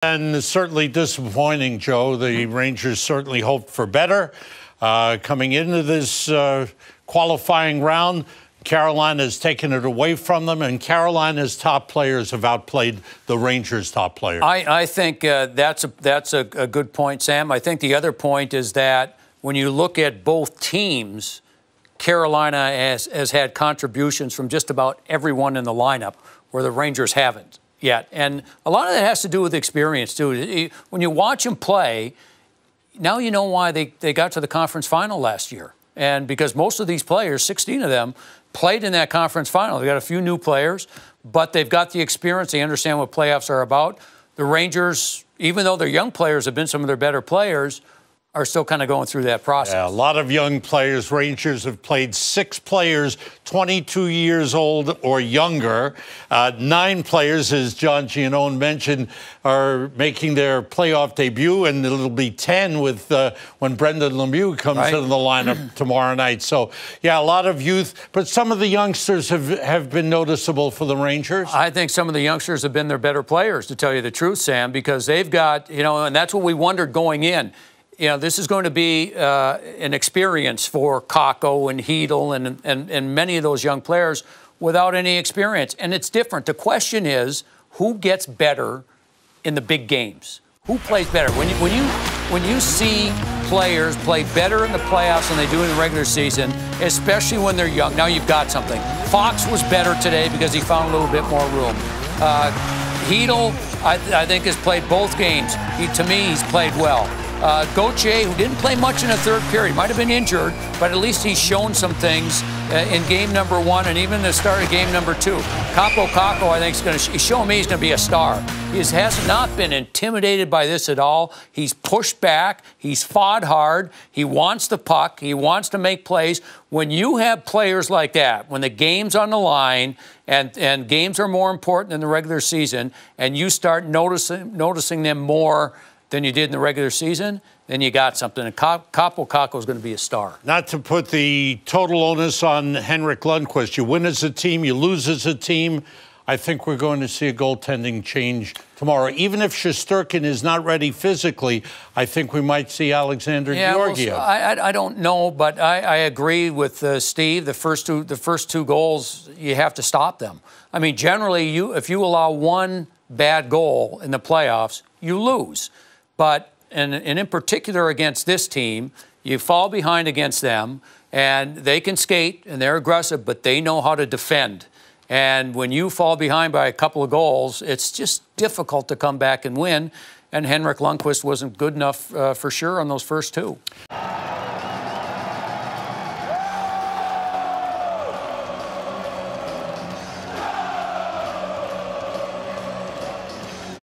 And certainly disappointing, Joe. The Rangers certainly hoped for better. Coming into this qualifying round, Carolina has taken it away from them, and Carolina's top players have outplayed the Rangers' top players. I think that's a good point, Sam. I think the other point is that when you look at both teams, Carolina has had contributions from just about everyone in the lineup, where the Rangers haven't yet. And a lot of that has to do with experience, too. When you watch them play, now you know why they got to the conference final last year. And because most of these players, 16 of them, played in that conference final. They got a few new players, but they've got the experience. They understand what playoffs are about. The Rangers, even though their young players have been some of their better players, are still kind of going through that process. Yeah, a lot of young players. Rangers have played 6 players 22 years old or younger. 9 players, as John Giannone mentioned, are making their playoff debut, and it'll be 10 with when Brendan Lemieux comes into the lineup tomorrow night. So, yeah, a lot of youth. But some of the youngsters have been noticeable for the Rangers. I think some of the youngsters have been their better players, to tell you the truth, Sam, because they've got, and that's what we wondered going in. This is going to be an experience for Kakko and Hedel and many of those young players without any experience. And it's different. The question is, who gets better in the big games? Who plays better? When you see players play better in the playoffs than they do in the regular season, especially when they're young, now you've got something. Fox was better today because he found a little bit more room. Hedel, I think, has played both games. To me, he's played well. Gauthier, who didn't play much in the third period, might have been injured, but at least he's shown some things in game number 1 and even the start of game number 2. Kaapo Kakko, I think, he's showing me he's going to be a star. He has not been intimidated by this at all. He's pushed back. He's fought hard. He wants the puck. He wants to make plays. When you have players like that, when the game's on the line and games are more important than the regular season, and you start noticing them more than you did in the regular season, then you got something. And Kaapo Kakko is going to be a star. Not to put the total onus on Henrik Lundqvist. You win as a team, you lose as a team. I think we're going to see a goaltending change tomorrow. Even if Shesterkin is not ready physically, I think we might see Alexander Georgiev. Well, I don't know, but I agree with Steve. The first two goals, you have to stop them. I mean, generally, if you allow one bad goal in the playoffs, you lose. But and in particular against this team, you fall behind against them, and they can skate, and they're aggressive, but they know how to defend. And when you fall behind by a couple of goals, it's just difficult to come back and win. And Henrik Lundqvist wasn't good enough for sure on those first 2.